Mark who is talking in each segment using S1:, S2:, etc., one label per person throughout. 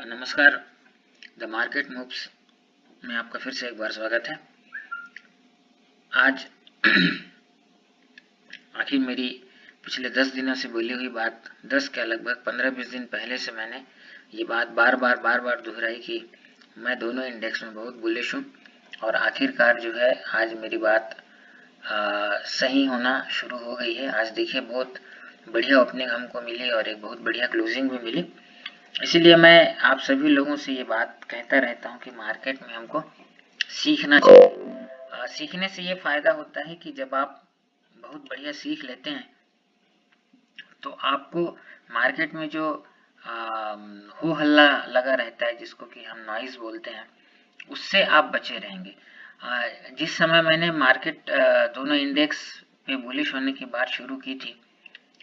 S1: नमस्कार। The market moves में आपका फिर से एक बार स्वागत है। आज आखिर मेरी पिछले 10 दिनों से बोली हुई बात, 10 क्या लगभग 15-20 दिन पहले से मैंने ये बात बार बार दोहराई कि मैं दोनों इंडेक्स में बहुत बुलिश हूँ और आखिरकार जो है आज मेरी बात सही होना शुरू हो गई है। आज देखिए बहुत बढ़िया ओपनिंग हमको मिली और एक बहुत बढ़िया क्लोजिंग भी मिली। इसीलिए मैं आप सभी लोगों से ये बात कहता रहता हूँ कि मार्केट में हमको सीखना चाहिए। सीखने से ये फायदा होता है कि जब आप बहुत बढ़िया सीख लेते हैं तो आपको मार्केट में जो हो हल्ला लगा रहता है, जिसको कि हम नॉइज बोलते हैं, उससे आप बचे रहेंगे। जिस समय मैंने मार्केट दोनों इंडेक्स पे बुलिश होने की बात शुरू की थी,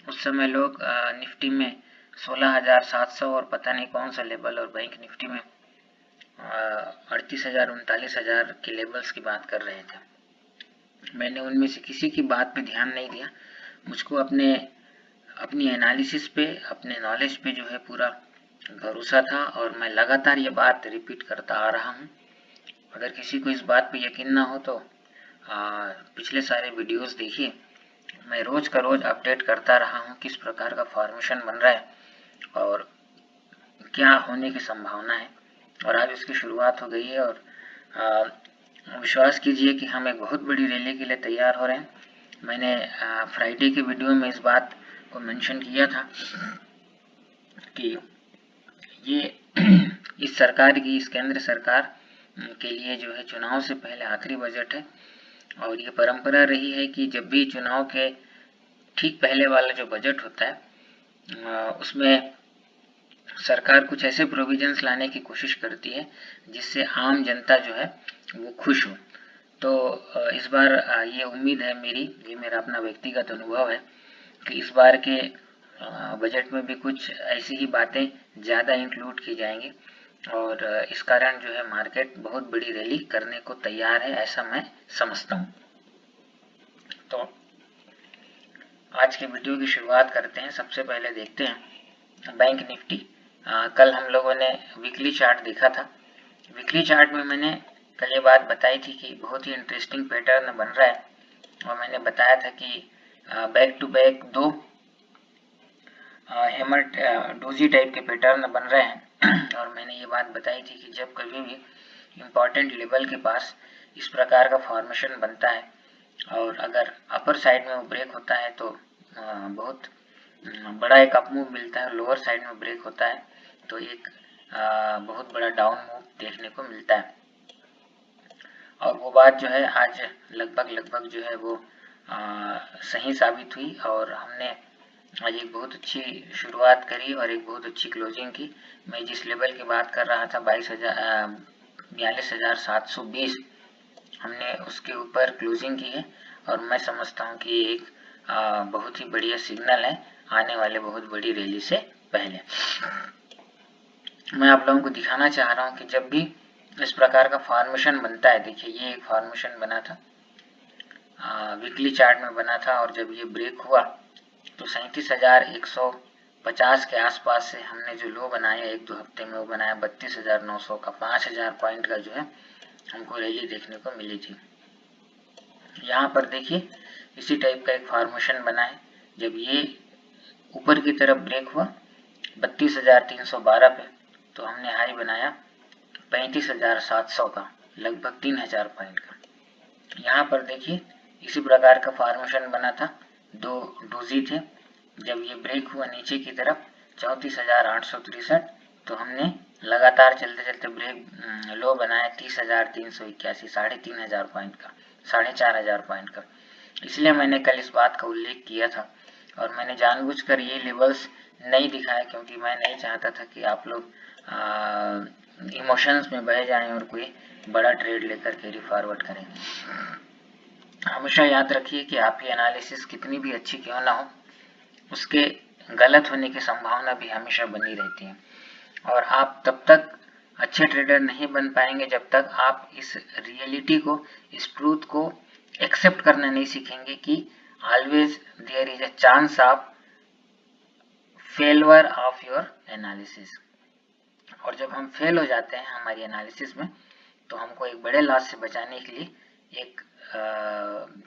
S1: उस समय लोग निफ्टी में 16,700 और पता नहीं कौन सा लेवल और बैंक निफ्टी में 38,000 39,000 के लेवल्स की बात कर रहे थे। मैंने उनमें से किसी की बात पे ध्यान नहीं दिया। मुझको अपनी एनालिसिस पे, अपने नॉलेज पे जो है पूरा भरोसा था और मैं लगातार ये बात रिपीट करता आ रहा हूँ। अगर किसी को इस बात पे यकीन ना हो तो पिछले सारे वीडियोस देखिए। मैं रोज का रोज अपडेट करता रहा हूँ किस प्रकार का फॉर्मेशन बन रहा है और क्या होने की संभावना है, और आज उसकी शुरुआत हो गई है। और विश्वास कीजिए कि हम एक बहुत बड़ी रैली के लिए तैयार हो रहे हैं। मैंने फ्राइडे के वीडियो में इस बात को मेंशन किया था कि ये इस सरकार की, इस केंद्र सरकार के लिए जो है चुनाव से पहले आखिरी बजट है और ये परंपरा रही है कि जब भी चुनाव के ठीक पहले वाला जो बजट होता है उसमें सरकार कुछ ऐसे प्रोविजंस लाने की कोशिश करती है जिससे आम जनता जो है वो खुश हो। तो इस बार ये उम्मीद है मेरी, ये मेरा अपना व्यक्तिगत अनुभव है कि इस बार के बजट में भी कुछ ऐसी ही बातें ज़्यादा इंक्लूड की जाएंगी और इस कारण जो है मार्केट बहुत बड़ी रैली करने को तैयार है, ऐसा मैं समझता हूँ। तो आज के वीडियो की शुरुआत करते हैं। सबसे पहले देखते हैं बैंक निफ्टी। कल हम लोगों ने वीकली चार्ट देखा था। वीकली चार्ट में मैंने कल ये बात बताई थी कि बहुत ही इंटरेस्टिंग पैटर्न बन रहा है और मैंने बताया था कि बैक टू बैक दो हैमर डोजी टाइप के पैटर्न बन रहे हैं और मैंने ये बात बताई थी कि जब कभी भी इम्पॉर्टेंट लेवल के पास इस प्रकार का फॉर्मेशन बनता है और अगर अपर साइड में वो ब्रेक होता है तो बहुत बड़ा एक अप मूव मिलता है, लोअर साइड में ब्रेक होता है तो एक बहुत बड़ा डाउन मूव देखने को मिलता है। और वो बात जो है आज लगभग जो है वो सही साबित हुई और हमने आज एक बहुत अच्छी शुरुआत करी और एक बहुत अच्छी क्लोजिंग की। मैं जिस लेवल की बात कर रहा था 42,720, हमने उसके ऊपर क्लोजिंग की है और मैं समझता हूँ कि एक बहुत ही बढ़िया सिग्नल है आने वाले बहुत बड़ी रैली से पहले। मैं आप लोगों को दिखाना चाह रहा हूँ कि जब भी इस प्रकार का फॉर्मेशन बनता है, देखिए ये एक फॉर्मेशन बना था, वीकली चार्ट में बना था और जब ये ब्रेक हुआ तो 37,150 के आसपास से हमने जो लो बनाया एक दो हफ्ते में, वो बनाया 32,900 का, 5,000 पॉइंट का जो है हमको रैली देखने को मिली थी। यहाँ पर देखिए इसी टाइप का एक फॉर्मेशन बना है। जब ये ऊपर की तरफ ब्रेक हुआ 32,312 पे तो हमने हाई बनाया 35,700 का, लगभग 3,000 पॉइंट का। यहाँ पर देखिए इसी प्रकार का फॉर्मेशन बना था, दो डोजी थे। जब ये ब्रेक हुआ नीचे की तरफ 34,863 तो हमने लगातार चलते चलते ब्रेक लो बनाया 30,381, 3,500 पॉइंट का, 4,500 पॉइंट का। इसलिए मैंने कल इस बात का उल्लेख किया था और मैंने जानबूझकर ये लेवल्स नहीं दिखाया क्योंकि मैं नहीं चाहता था कि आप लोग इमोशंस में बह जाएं और कोई बड़ा ट्रेड लेकर कैरी फॉरवर्ड करें। हमेशा याद रखिए कि आपकी एनालिसिस कितनी भी अच्छी क्यों ना हो, उसके गलत होने की संभावना भी हमेशा बनी रहती है और आप तब तक अच्छे ट्रेडर नहीं बन पाएंगे जब तक आप इस रियलिटी को, इस ट्रूथ को एक्सेप्ट करना नहीं सीखेंगे कि always there is a chance of failure of your analysis. और जब हम फेल हो जाते हैं हमारी एनालिसिस में, तो हमको एक बड़े लॉस से बचाने के लिए एक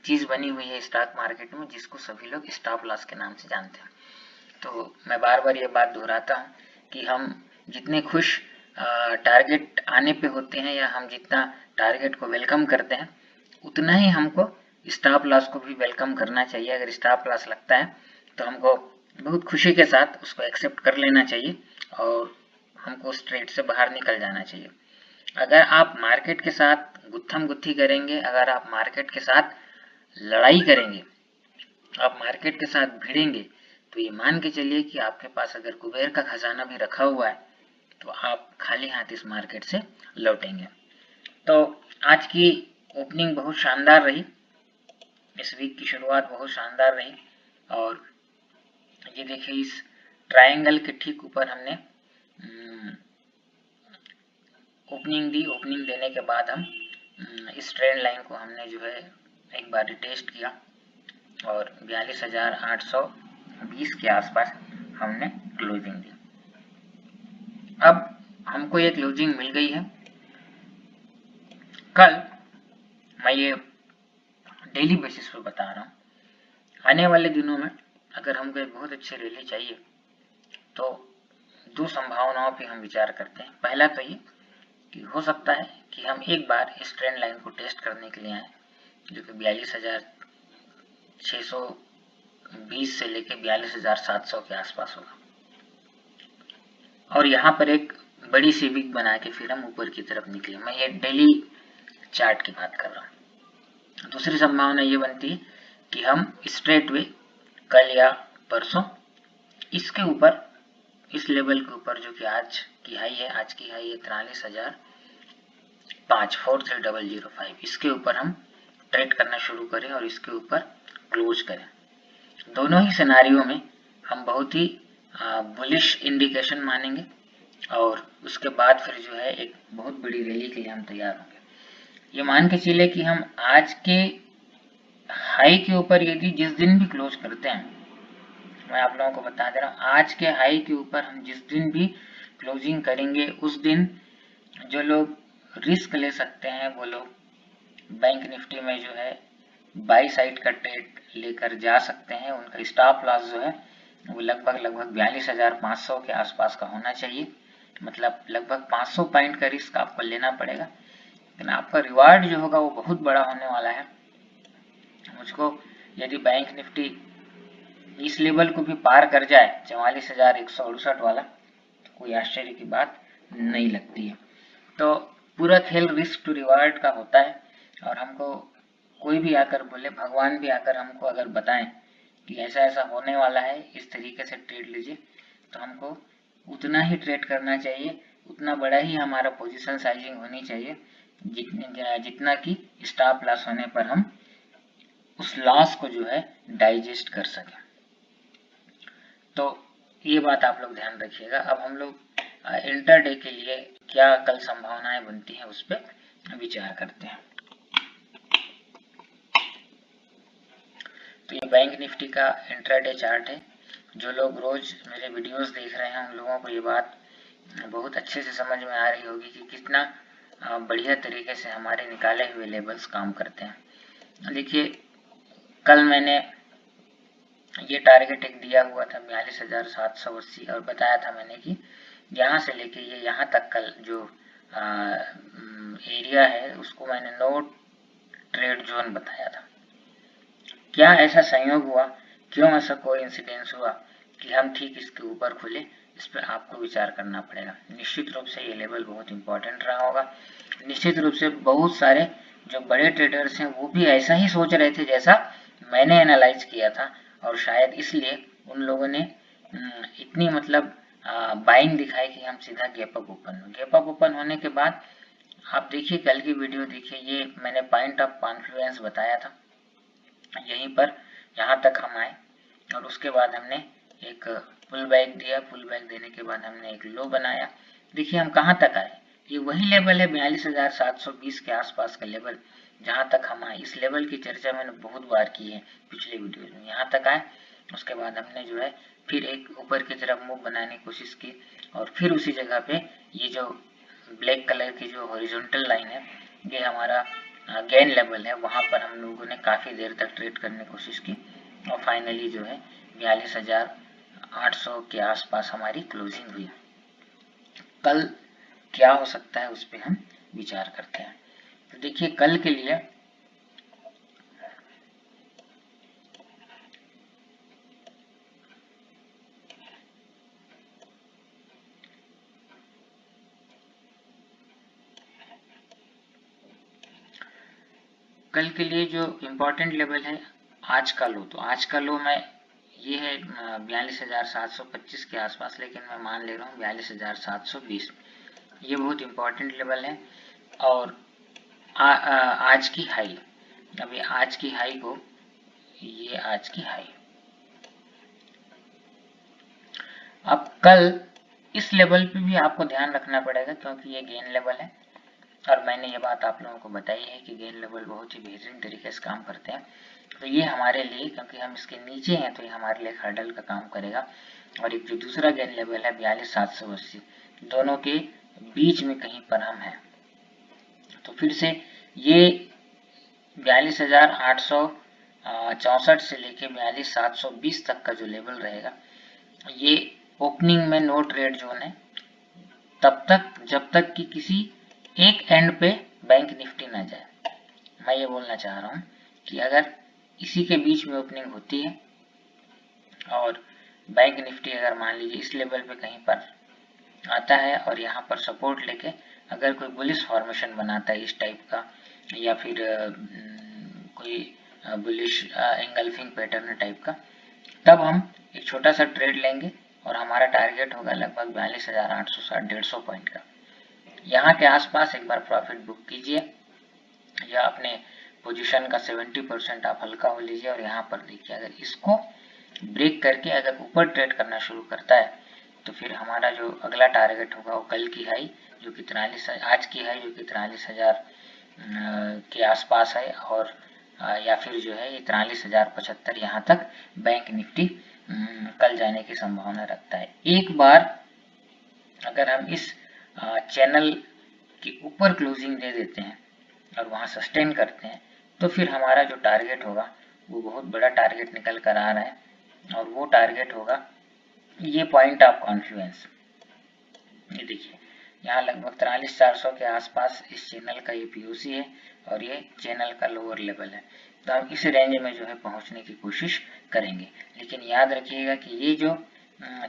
S1: चीज़ बनी हुई है स्टॉक मार्केट में, जिसको सभी लोग स्टॉप लॉस के नाम से जानते हैं। तो मैं बार बार ये बात दोहराता हूँ कि हम जितने खुश टारगेट आने पे होते हैं, या हम जितना टारगेट को वेलकम करते हैं, उतना ही हमको स्टॉप लॉस को भी वेलकम करना चाहिए। अगर स्टॉप लॉस लगता है तो हमको बहुत खुशी के साथ उसको एक्सेप्ट कर लेना चाहिए और हमको उस ट्रेड से बाहर निकल जाना चाहिए। अगर आप मार्केट के साथ गुत्थम गुत्थी करेंगे, अगर आप मार्केट के साथ लड़ाई करेंगे, आप मार्केट के साथ भिड़ेंगे, तो ये मान के चलिए कि आपके पास अगर कुबेर का खजाना भी रखा हुआ है तो आप खाली हाथ इस मार्केट से लौटेंगे। तो आज की ओपनिंग बहुत शानदार रही, इस वीक की शुरुआत बहुत शानदार रही, और ये देखिए इस ट्रायंगल के ठीक ऊपर हमने ओपनिंग दी। ओपनिंग देने के बाद हम इस ट्रेंड लाइन को हमने जो है एक बार रिटेस्ट किया और 42,820 के आसपास हमने क्लोजिंग दी। अब हमको ये क्लोजिंग मिल गई है। कल मैं ये डेली बेसिस पे बता रहा हूँ, आने वाले दिनों में अगर हमको एक बहुत अच्छी रैली चाहिए तो दो संभावनाओं पे हम विचार करते हैं। पहला तो ये कि हो सकता है कि हम एक बार इस ट्रेंड लाइन को टेस्ट करने के लिए आए, जो कि 42,620 से लेकर 42,700 के आसपास होगा, और यहाँ पर एक बड़ी सी विक बना के फिर हम ऊपर की तरफ निकले। मैं ये डेली चार्ट की बात कर रहा हूँ। दूसरी संभावना ये बनती है कि हम स्ट्रेट वे कल या परसों इसके ऊपर, इस लेवल के ऊपर जो कि आज की हाई है, आज की हाई है 43,543,005, इसके ऊपर हम ट्रेड करना शुरू करें और इसके ऊपर क्लोज करें। दोनों ही सिनारियों में हम बहुत ही बुलिश इंडिकेशन मानेंगे और उसके बाद फिर जो है एक बहुत बड़ी रैली के लिए हम तैयार होंगे। ये मान के चले कि हम आज के हाई के ऊपर यदि जिस दिन भी क्लोज करते हैं, मैं आप लोगों को बता दे रहा हूँ, आज के हाई के ऊपर हम जिस दिन भी क्लोजिंग करेंगे उस दिन जो लोग रिस्क ले सकते हैं वो लोग बैंक निफ्टी में जो है बाई साइड का ट्रेड लेकर जा सकते हैं। उनका स्टॉप लॉस जो है वो लगभग 42,500 के आसपास का होना चाहिए, मतलब लगभग 500 पॉइंट का रिस्क आपको लेना पड़ेगा, लेकिन आपका रिवार्ड जो होगा वो बहुत बड़ा होने वाला है। मुझको यदि बैंक निफ्टी इस लेवल को भी पार कर जाए 44,168 वाला, तो कोई आश्चर्य की बात नहीं लगती है। तो पूरा खेल रिस्क टू रिवार्ड का होता है, और हमको कोई भी आकर बोले, भगवान भी आकर हमको अगर बताएं कि ऐसा ऐसा होने वाला है, इस तरीके से ट्रेड लीजिए, तो हमको उतना ही ट्रेड करना चाहिए, उतना बड़ा ही हमारा पोजीशन साइजिंग होनी चाहिए जितना कि स्टॉप लॉस होने पर हम उस लॉस को जो है डाइजेस्ट कर सकें। तो ये बात आप लोग ध्यान रखिएगा। अब हम लोग इंटरडे के लिए क्या कल संभावनाएं बनती हैं उस पर विचार करते हैं। तो ये बैंक निफ्टी का इंट्राडे चार्ट है। जो लोग रोज मेरे वीडियोस देख रहे हैं उन लोगों को ये बात बहुत अच्छे से समझ में आ रही होगी कि कितना बढ़िया तरीके से हमारे निकाले हुए लेबल्स काम करते हैं। देखिए कल मैंने ये टारगेट एक दिया हुआ था 42,780, और बताया था मैंने कि यहाँ से लेके ये यहाँ तक का जो एरिया है उसको मैंने नो ट्रेड जोन बताया था। क्या ऐसा संयोग हुआ, क्यों ऐसा कोई इंसिडेंस हुआ कि हम ठीक इसके ऊपर खुले, इस पर आपको विचार करना पड़ेगा। निश्चित रूप से ये लेवल बहुत इंपॉर्टेंट रहा होगा। निश्चित रूप से बहुत सारे जो बड़े ट्रेडर्स हैं वो भी ऐसा ही सोच रहे थे जैसा मैंने एनालाइज किया था, और शायद इसलिए उन लोगों ने इतनी मतलब बाइंग दिखाई कि हम सीधा गैप अप ओपन होने के बाद आप देखिए कल की वीडियो देखिए, ये मैंने पॉइंट ऑफ कॉन्फ्लुएंस बताया था, यहीं पर यहाँ तक हम आए और उसके बाद हमने एक पुल बैक दिया। पुल बैक देने के बाद हमने एक लो बनाया। देखिए हम कहाँ तक आए, ये वही लेवल है 42,720 के आसपास का लेवल, जहाँ तक हम आए। इस लेवल की चर्चा मैंने बहुत बार की है पिछले वीडियो में। यहाँ तक आए उसके बाद हमने जो है फिर एक ऊपर की तरफ मूव बनाने की कोशिश की और फिर उसी जगह पे ये जो ब्लैक कलर की जो हॉरिजॉन्टल लाइन है ये हमारा गेन लेवल है, वहाँ पर हम लोगों ने काफ़ी देर तक ट्रेड करने की कोशिश की और फाइनली जो है 42,800 के आसपास हमारी क्लोजिंग हुई। कल क्या हो सकता है उस पर हम विचार करते हैं। तो देखिए कल के लिए जो इम्पोर्टेंट लेवल है आज का लो, तो आज का लो मैं ये है 42,725 के आसपास, लेकिन मैं मान ले रहा हूँ 42,720, ये बहुत इम्पोर्टेंट लेवल है। और आज की हाई, अभी आज की हाई को, ये आज की हाई, अब कल इस लेवल पे भी आपको ध्यान रखना पड़ेगा क्योंकि ये गेन लेवल है और मैंने ये बात आप लोगों को बताई है कि गेन लेवल बहुत ही बेहतरीन तरीके से काम करते हैं। तो ये हमारे लिए, क्योंकि हम इसके नीचे हैं, तो ये हमारे लिए हर्डल का काम करेगा। और एक जो दूसरा गेन लेवल है 42,780, दोनों के बीच में कहीं पर हम हैं। तो फिर से ये 42,864 से लेके 42,720 तक का जो लेवल रहेगा, ये ओपनिंग में नो ट्रेड जोन है तब तक जब तक कि किसी एक एंड पे बैंक निफ्टी ना जाए। मैं ये बोलना चाह रहा हूँ कि अगर इसी के बीच में ओपनिंग होती है और बैंक निफ्टी अगर मान लीजिए इस लेवल पे कहीं पर आता है और यहाँ पर सपोर्ट लेके अगर कोई बुलिश फॉर्मेशन बनाता है इस टाइप का, या फिर कोई बुलिश एंगल्फिंग पैटर्न टाइप का, तब हम एक छोटा सा ट्रेड लेंगे और हमारा टारगेट होगा लगभग 42,860, 150 पॉइंट का। यहाँ के आसपास एक बार प्रॉफिट बुक कीजिए या अपने पोजीशन का 70% आप हल्का हो लीजिए और यहाँ पर देखिए अगर इसको ब्रेक करके अगर ऊपर ट्रेड करना शुरू करता है तो फिर हमारा जो अगला टारगेट होगा वो कल की हाई जो कि 43, आज की हाई जो कि 43,000 के आसपास है, और या फिर जो है ये 43,075 यहाँ तक बैंक निफ्टी कल जाने की संभावना रखता है। एक बार अगर हम इस चैनल के ऊपर क्लोजिंग दे देते हैं और वहाँ सस्टेन करते हैं तो फिर हमारा जो टारगेट होगा वो बहुत बड़ा टारगेट निकल कर आ रहा है और वो टारगेट होगा ये पॉइंट ऑफ कॉन्फ्लुएंस। ये देखिए यहाँ लगभग 43,400 के आसपास इस चैनल का ये पीओसी है और ये चैनल का लोअर लेवल है। तो हम इस रेंज में जो है पहुंचने की कोशिश करेंगे, लेकिन याद रखिएगा कि ये जो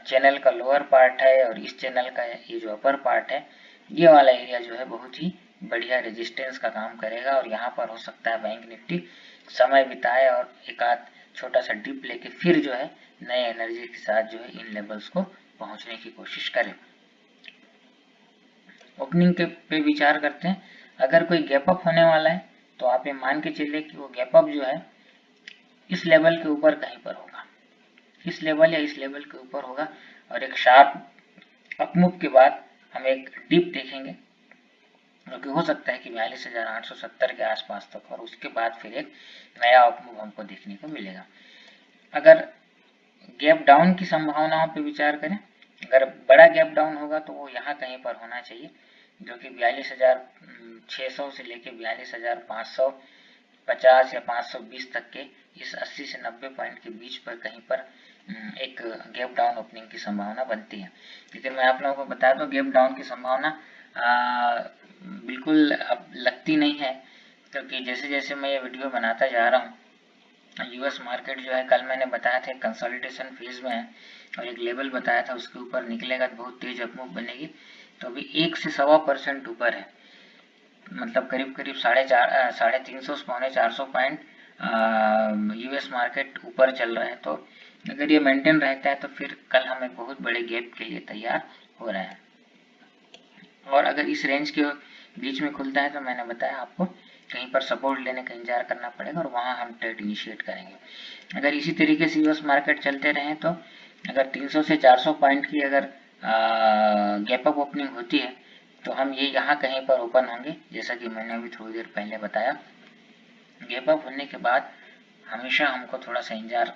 S1: चैनल का लोअर पार्ट है और इस चैनल का ये जो अपर पार्ट है, ये वाला एरिया जो है बहुत ही बढ़िया रेजिस्टेंस का काम करेगा और यहाँ पर हो सकता है बैंक निफ्टी समय बिताए और एक आध छोटा सा डिप लेके फिर जो है नए एनर्जी के साथ जो है इन लेवल्स को पहुंचने की कोशिश करें। ओपनिंग के पे विचार करते हैं, अगर कोई गैप अप होने वाला है तो आप ये मान के चलिए कि वो गैप अप जो है इस लेवल के ऊपर कहीं पर होगा, इस लेवल या इस लेवल के ऊपर होगा और एक शार्प अपमूव के बाद हम एक डिप देखेंगे जो कि हो सकता है कि 42,870 के आसपास तक, और उसके बाद फिर एक नया अपमूव हमको देखने को मिलेगा। अगर गैप डाउन की संभावनाओं पर विचार करें, अगर बड़ा गैप डाउन होगा तो वो यहाँ कहीं पर होना चाहिए जो कि 42,600 से लेके 42,550 या 520 तक के इस 80 से 90 पॉइंट के बीच पर कहीं पर एक गैप डाउन ओपनिंग की संभावना बनती है। लेकिन मैं आप लोगों को बता दूं गैप डाउन की संभावना बिल्कुल अब लगती नहीं है, क्योंकि जैसे जैसे मैं ये वीडियो बनाता जा रहा हूँ यूएस मार्केट जो है कल मैंने बताया था कंसोलिडेशन फेज में है और एक लेवल बताया था उसके ऊपर निकलेगा तो बहुत तेज अपमूव बनेगी। तो अभी 1 से 1.25% ऊपर है, मतलब करीब करीब 350 से 450 पॉइंट यूएस मार्केट ऊपर चल रहा है। तो अगर ये मेंटेन रहता है तो फिर कल हम एक बहुत बड़े गैप के लिए तैयार हो रहे हैं, और अगर इस रेंज के बीच में खुलता है तो मैंने बताया आपको कहीं पर सपोर्ट लेने का इंतजार करना पड़ेगा और वहां हम ट्रेड इनिशिएट करेंगे। अगर इसी तरीके से यूएस मार्केट चलते रहे तो अगर 300 से 400 पॉइंट की अगर गैप अप ओपनिंग होती है तो हम ये यहाँ कहीं पर ओपन होंगे, जैसा कि मैंने अभी थोड़ी देर पहले बताया। गैप अप होने के बाद हमेशा हमको थोड़ा सा इंतजार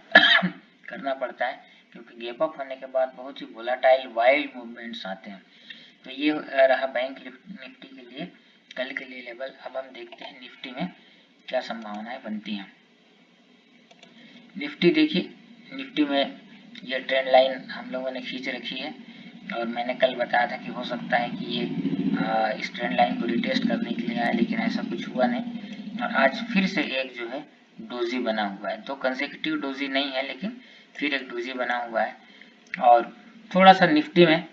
S1: करना पड़ता है, क्योंकि गैप अप होने के बाद बहुत ही वोलाटाइल वाइल्ड मूवमेंट्स आते हैं। तो ये रहा बैंक निफ्टी के लिए कल के लिए लेवल। अब हम देखते हैं निफ्टी में क्या संभावनाएं बनती हैं। निफ्टी देखिए, निफ्टी में ये ट्रेंड लाइन हम लोगों ने खींच रखी है, और मैंने कल बताया था कि हो सकता है कि ये इस ट्रेंड लाइन को रिटेस्ट करने के लिए आए, लेकिन ऐसा कुछ हुआ नहीं। और आज फिर से एक जो है डोजी बना हुआ है, तो कंसेक्यूटिव डोजी नहीं है, लेकिन फिर एक डोजी बना हुआ है। और थोड़ा सा निफ्टी में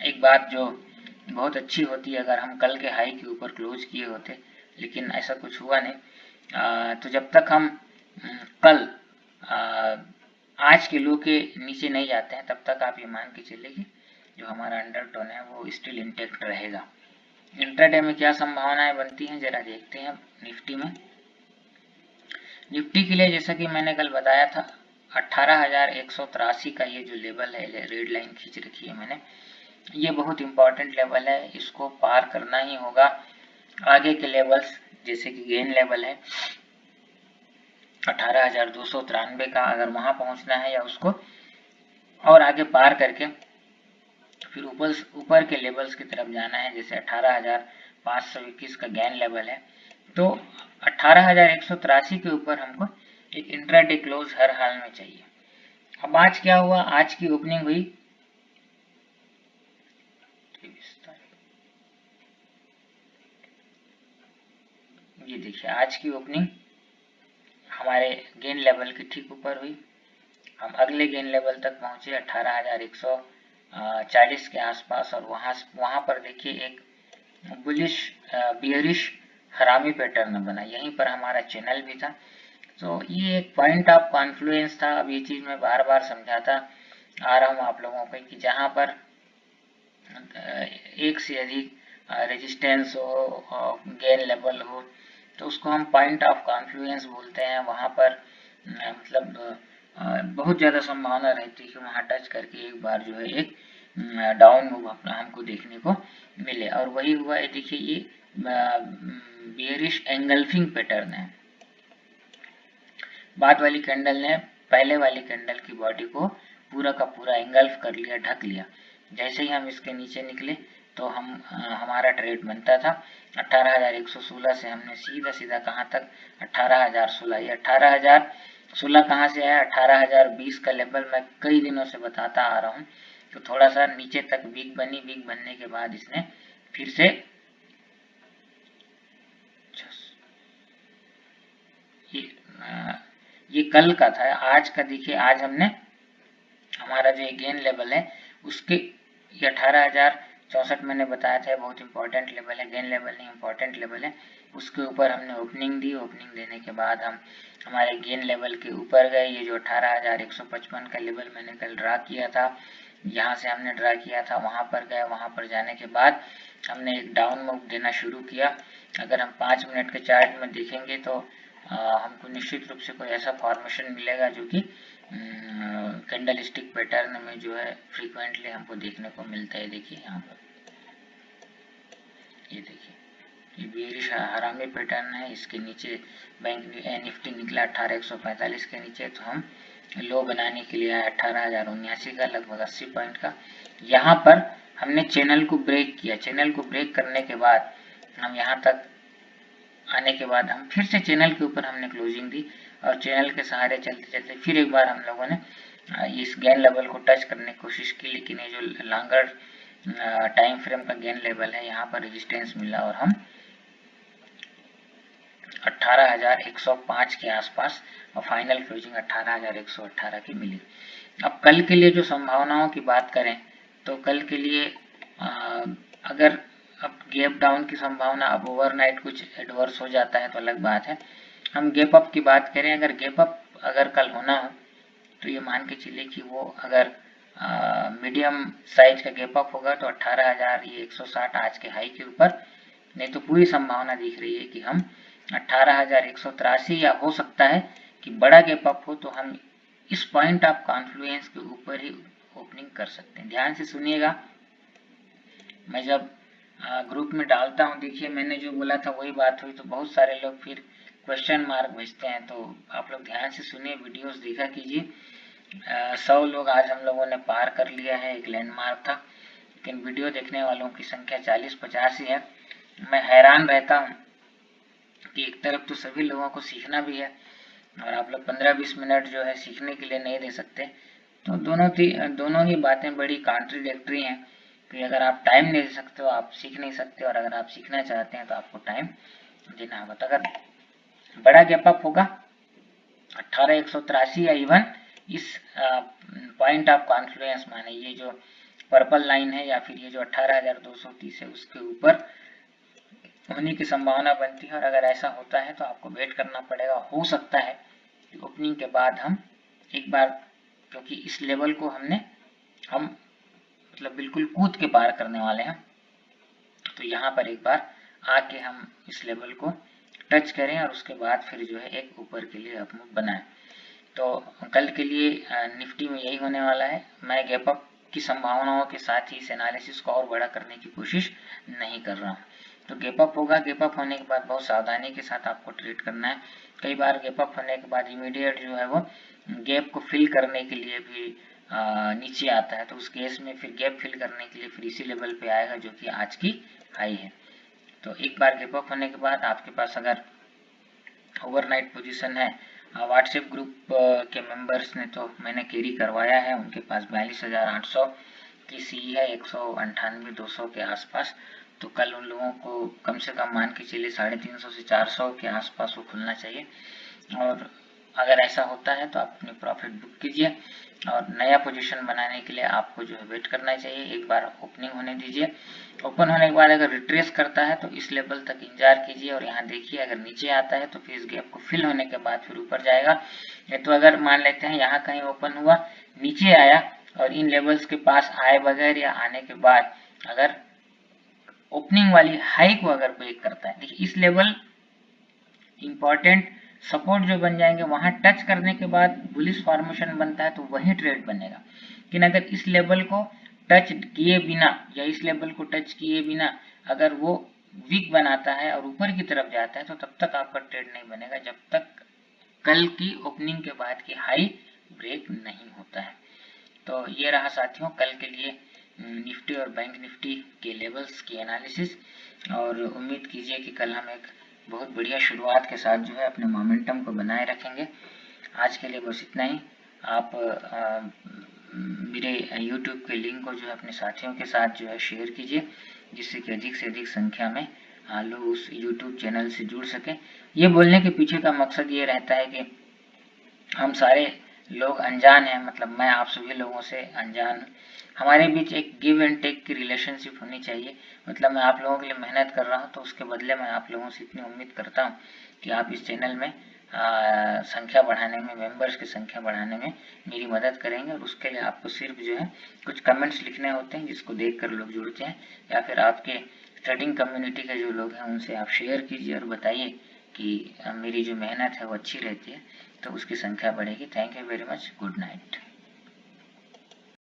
S1: एक बात जो बहुत अच्छी होती है, अगर हम कल के हाई के ऊपर क्लोज किए होते, लेकिन ऐसा कुछ हुआ नहीं। तो जब तक हम कल आज के लो के नीचे नहीं जाते हैं, तब तक आप ये मान के चलिए कि जो हमारा अंडरटोन है वो स्टिल इंटेक्ट रहेगा। इंट्राडे में क्या संभावनाएं बनती हैं जरा देखते हैं। निफ्टी में, निफ्टी के लिए जैसा कि मैंने कल बताया था, 18,183 का ये जो लेवल है, रेड लाइन खींच रखी है मैंने, ये बहुत इंपॉर्टेंट लेवल है, इसको पार करना ही होगा। आगे के लेवल्स जैसे कि गेन लेवल है 18,293 का, अगर वहां पहुंचना है या उसको और आगे पार करके फिर ऊपर के लेवल्स की तरफ जाना है, जैसे 18,521 का गेन लेवल है, तो 18,183 के ऊपर हमको एक इंट्राडे क्लोज हर हाल में चाहिए। अब आज क्या हुआ, आज की ओपनिंग हुई 23 तारीख, ये देखिए आज की ओपनिंग हमारे गेन लेवल के ठीक ऊपर हुई। हम अगले गेन लेवल तक पहुंचे 18,140 के आसपास, और वहां पर देखिए एक बुलिश बियरिश हरामी पैटर्न बना, यहीं पर हमारा चैनल भी था। तो ये एक पॉइंट ऑफ कॉन्फ्लुएंस था। अब ये चीज मैं बार बार समझाता आ रहा हूँ आप लोगों को कि जहां पर एक से अधिक रेजिस्टेंस हो, गेन लेवल हो, तो उसको हम पॉइंट ऑफ कॉन्फ्लुएंस बोलते हैं। वहां पर मतलब बहुत ज़्यादा संभावना रहती है कि वहाँ टच करके एक बार जो है एक डाउन मूव अपना हमको देखने को मिले, और वही हुआ है। देखिए ये बियरिश एंगल्फिंग पैटर्न है। बाद वाली कैंडल ने पहले वाली कैंडल की बॉडी को पूरा का पूरा एंगल्फ कर लिया, ढक लिया। जैसे ही हम इसके नीचे निकले तो हमारा ट्रेड बनता था 18,116 से हमने सीधा सीधा कहाँ तक 18,016। ये 18,016 कहाँ से आया, 18,020 का लेवल मैं कई दिनों से बताता आ रहा हूँ। तो थोड़ा सा नीचे तक वीक बनी, वीक बनने के बाद इसने फिर से ये कल का था, आज का देखिए, आज हमने हमारा जो गेन लेवल है उसके 18,064 मैंने बताया था, बहुत इंपॉर्टेंट लेवल है, गेन लेवल नहीं इंपॉर्टेंट लेवल है। उसके ऊपर हमने ओपनिंग दी, ओपनिंग देने के बाद हम हमारे गेन लेवल के ऊपर गए। ये जो 18,155 का लेवल मैंने कल ड्रा किया था, यहाँ से हमने ड्रा किया था, वहां पर गए। वहां पर जाने के बाद हमने एक डाउन मूव देना शुरू किया। अगर हम 5 मिनट के चार्ट में देखेंगे तो हमको निश्चित रूप से कोई ऐसा फॉर्मेशन मिलेगा जो कि कैंडल स्टिक पैटर्न में जो है फ्रीक्वेंटली हमको देखने को मिलता है। देखिए यहाँ पर ये देखिए, ये बेरिश हरामी पैटर्न है। इसके नीचे बैंक निफ्टी निकला 18,145 के नीचे, तो हम लो बनाने के लिए 18,079 का, लगभग 80 पॉइंट का। यहाँ पर हमने चैनल को ब्रेक किया। चैनल को ब्रेक करने के बाद हम यहाँ तक आने के बाद हम फिर से चैनल के ऊपर हमने क्लोजिंग दी, और चैनल के सहारे चलते चलते फिर एक बार हम लोगों ने इस गेन लेवल को टच करने की कोशिश की, लेकिन ये जो लॉन्गर टाइम फ्रेम का गेन लेवल है यहाँ पर रेजिस्टेंस मिला, और हम 18,105 के आसपास, और फाइनल क्लोजिंग 18,118 की मिली। अब कल के लिए जो संभावनाओं की बात करें तो कल के लिए अगर अब गैप डाउन की संभावना, अब ओवरनाइट कुछ एडवर्स हो जाता है तो अलग बात है। हम गैप अप की बात करें, अगर गैप अप अगर कल होना हो तो ये मान के चलिए कि वो अगर मीडियम साइज का गैप अप होगा तो 18,160 आज के हाई के ऊपर, नहीं तो पूरी संभावना दिख रही है कि हम 18,183 या हो सकता है कि बड़ा गैप अप हो तो हम इस पॉइंट ऑफ कॉन्फ्लुएंस के ऊपर ही ओपनिंग कर सकते हैं। ध्यान से सुनिएगा, मैं जब ग्रुप में डालता हूँ, देखिए मैंने जो बोला था वही बात हुई, तो बहुत सारे लोग फिर क्वेश्चन मार्क भेजते हैं। तो आप लोग ध्यान से सुनिए, वीडियोस देखा कीजिए। 100 लोग आज हम लोगों ने पार कर लिया है, एक लैंडमार्क था। लेकिन वीडियो देखने वालों की संख्या 40-50 ही है। मैं हैरान रहता हूँ कि एक तरफ तो सभी लोगों को सीखना भी है और आप लोग 15-20 मिनट जो है सीखने के लिए नहीं दे सकते। तो दोनों ही बातें बड़ी कॉन्ट्रडिक्टरी हैं कि अगर आप टाइम नहीं दे सकते हो आप सीख नहीं सकते, और अगर आप सीखना चाहते हैं तो आपको टाइम देना होगा। तो अगर बड़ा गैप अप होगा 18,183 या इवन इस पॉइंट ऑफ कॉन्फ्लुएंस माने ये जो पर्पल लाइन है या फिर ये जो 18,230 है उसके ऊपर होने की संभावना बनती है। और अगर ऐसा होता है तो आपको वेट करना पड़ेगा। हो सकता है कि ओपनिंग के बाद हम एक बार, क्योंकि इस लेवल को हम मतलब बिल्कुल कूद के पार करने वाले हैं, तो यहाँ पर एक बार आके हम इस लेवल को टच करें और उसके बाद फिर जो है एक ऊपर के लिए अप मूव बनाएं। तो कल के लिए निफ्टी में यही होने वाला है। मैं गैप अप की संभावनाओं के साथ ही इस एनालिसिस को और बड़ा करने की कोशिश नहीं कर रहा हूँ। तो गैप अप होगा, गैप अप होने के बाद बहुत सावधानी के साथ आपको ट्रेड करना है। कई बार गैप अप होने के बाद इमीडिएट जो है वो गैप को फिल करने के लिए भी नीचे आता है। तो उस केस में फिर गैप फिल करने के लिए फिर इसी लेवल पे आएगा जो कि आज की हाई है। तो एक बार गैप अप होने के बाद आपके पास अगर ओवरनाइट पोजीशन है, व्हाट्सएप ग्रुप के मेंबर्स ने तो मैंने कैरी करवाया है, उनके पास 42,800 की सी है, 198-200 के आसपास। तो कल उन लोगों को कम से कम मान के चलिए 350 से 400 के आसपास वो खुलना चाहिए। और अगर ऐसा होता है तो आप अपनी प्रॉफिट बुक कीजिए और नया पोजीशन बनाने के लिए आपको जो है वेट करना चाहिए। एक बार ओपनिंग होने दीजिए, ओपन होने के बाद अगर रिट्रेस करता है तो इस लेवल तक इंतजार कीजिए और यहाँ देखिए अगर नीचे आता है तो फिर इस गैप को फिल होने के बाद फिर ऊपर जाएगा। ये तो अगर मान लेते हैं यहाँ कहीं ओपन हुआ, नीचे आया और इन लेवल्स के पास आए बगैर या आने के बाद अगर ओपनिंग वाली हाई को अगर ब्रेक करता है, देखिए इस लेवल इंपॉर्टेंट सपोर्ट जो बन जाएंगे, वहां टच करने के बाद बुलिश फॉर्मेशन बनता है तो वही ट्रेड बनेगा। लेकिन अगर इस लेवल को टच किए बिना या इस लेवल को टच किए बिना अगर वो वीक बनाता है और ऊपर की तरफ जाता है तो तब तक आपका ट्रेड नहीं बनेगा जब तक कल की ओपनिंग के बाद की हाई ब्रेक नहीं होता है। तो ये रहा साथियों कल के लिए निफ्टी और बैंक निफ्टी के लेवल्स की एनालिसिस, और उम्मीद कीजिए कि कल हम एक बहुत बढ़िया शुरुआत के साथ जो है अपने मोमेंटम को बनाए रखेंगे। आज के लिए बस इतना ही। आप मेरे YouTube के लिंक को जो है अपने साथियों के साथ जो है शेयर कीजिए, जिससे कि अधिक से अधिक संख्या में लोग उस YouTube चैनल से जुड़ सकें। ये बोलने के पीछे का मकसद ये रहता है कि हम सारे लोग अनजान हैं, मतलब मैं आप सभी लोगों से अनजान हूँ। हमारे बीच एक गिव एंड टेक की रिलेशनशिप होनी चाहिए। मतलब मैं आप लोगों के लिए मेहनत कर रहा हूँ तो उसके बदले मैं आप लोगों से इतनी उम्मीद करता हूँ कि आप इस चैनल में संख्या बढ़ाने में, मेंबर्स की संख्या बढ़ाने में मेरी मदद करेंगे। और उसके लिए आपको सिर्फ जो है कुछ कमेंट्स लिखने होते हैं जिसको देखकर लोग जुड़ते हैं, या फिर आपके ट्रेडिंग कम्युनिटी के जो लोग हैं उनसे आप शेयर कीजिए और बताइए कि मेरी जो मेहनत है वो अच्छी रहती है तो उसकी संख्या बढ़ेगी। Thank you very much, good night.